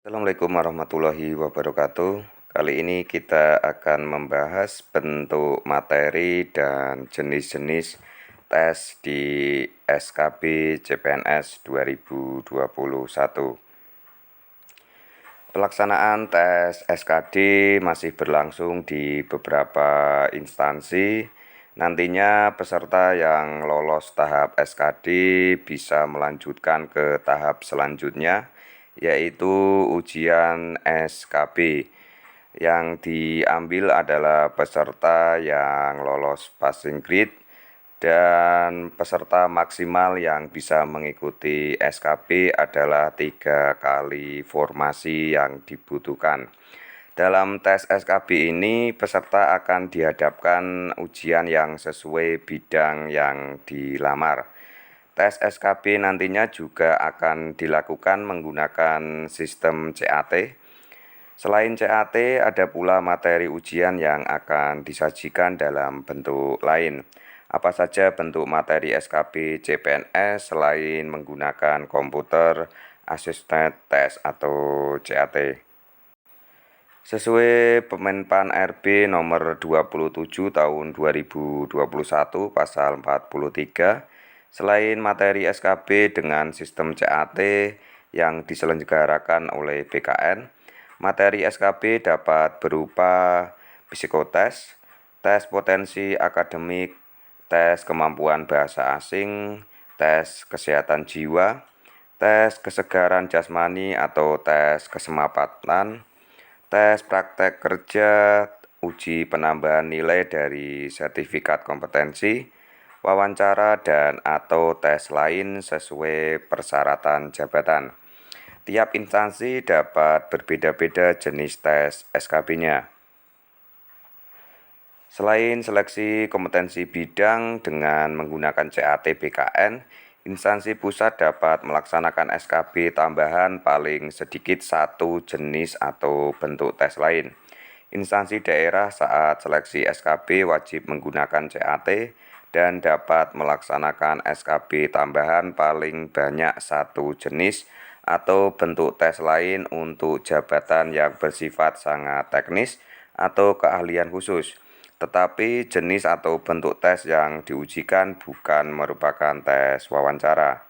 Assalamualaikum warahmatullahi wabarakatuh. Kali ini kita akan membahas bentuk materi dan jenis-jenis tes di SKB CPNS 2021. Pelaksanaan tes SKD masih berlangsung di beberapa instansi. Nantinya peserta yang lolos tahap SKD bisa melanjutkan ke tahap selanjutnya, yaitu ujian SKB. Yang diambil adalah peserta yang lolos passing grade dan peserta maksimal yang bisa mengikuti SKB adalah 3 kali formasi yang dibutuhkan. Dalam tes SKB ini, peserta akan dihadapkan ujian yang sesuai bidang yang dilamar. Tes SKB nantinya juga akan dilakukan menggunakan sistem CAT. Selain CAT, ada pula materi ujian yang akan disajikan dalam bentuk lain. Apa saja bentuk materi SKB CPNS selain menggunakan komputer assisted test atau CAT? Sesuai Permenpan RB nomor 27 tahun 2021 pasal 43, selain materi SKB dengan sistem CAT yang diselenggarakan oleh BKN, materi SKB dapat berupa psikotes, tes potensi akademik, tes kemampuan bahasa asing, tes kesehatan jiwa, tes kesegaran jasmani atau tes kesemapatan, tes praktek kerja, uji penambahan nilai dari sertifikat kompetensi, wawancara dan atau tes lain sesuai persyaratan jabatan. Tiap instansi dapat berbeda-beda jenis tes SKB-nya. Selain seleksi kompetensi bidang dengan menggunakan CAT BKN, instansi pusat dapat melaksanakan SKB tambahan paling sedikit satu jenis atau bentuk tes lain. Instansi daerah saat seleksi SKB wajib menggunakan CAT dan dapat melaksanakan SKB tambahan paling banyak satu jenis atau bentuk tes lain untuk jabatan yang bersifat sangat teknis atau keahlian khusus. Tetapi jenis atau bentuk tes yang diujikan bukan merupakan tes wawancara.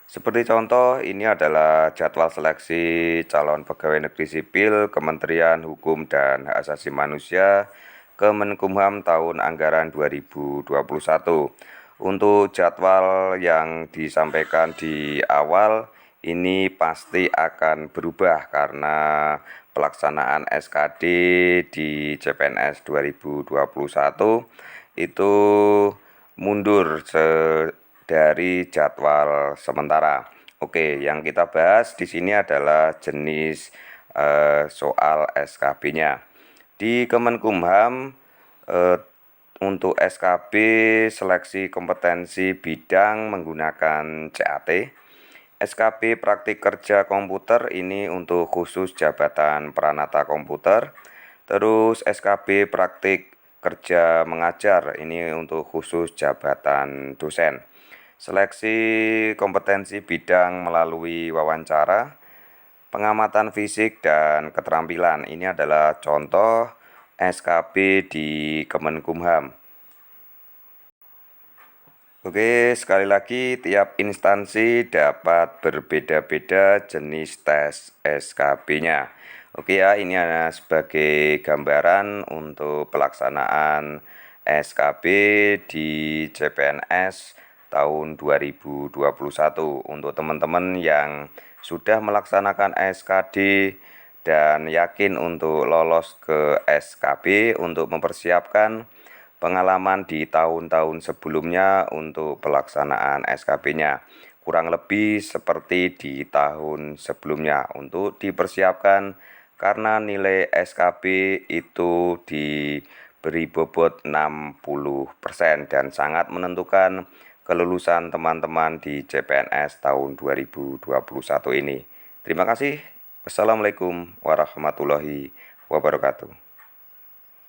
Seperti contoh, ini adalah jadwal seleksi calon pegawai negeri sipil Kementerian Hukum dan Hak Asasi Manusia Kemenkumham tahun anggaran 2021. Untuk jadwal yang disampaikan di awal, ini pasti akan berubah karena pelaksanaan SKD di CPNS 2021 itu mundur dari jadwal sementara. Oke, yang kita bahas di sini adalah jenis soal SKB-nya. Di Kemenkumham untuk SKB seleksi kompetensi bidang menggunakan CAT. SKB praktik kerja komputer ini untuk khusus jabatan peranata komputer. Terus SKB praktik kerja mengajar ini untuk khusus jabatan dosen. Seleksi kompetensi bidang melalui wawancara, pengamatan fisik dan keterampilan. Ini adalah contoh SKB di Kemenkumham. Oke, sekali lagi tiap instansi dapat berbeda-beda jenis tes SKB-nya. Oke ya, ini adalah sebagai gambaran untuk pelaksanaan SKB di CPNS tahun 2021. Untuk teman-teman yang sudah melaksanakan SKD dan yakin untuk lolos ke SKB untuk mempersiapkan pengalaman di tahun-tahun sebelumnya untuk pelaksanaan SKB-nya. Kurang lebih seperti di tahun sebelumnya untuk dipersiapkan karena nilai SKB itu diberi bobot 60% dan sangat menentukan kelulusan teman-teman di CPNS tahun 2021 ini. Terima kasih. Wassalamualaikum warahmatullahi wabarakatuh.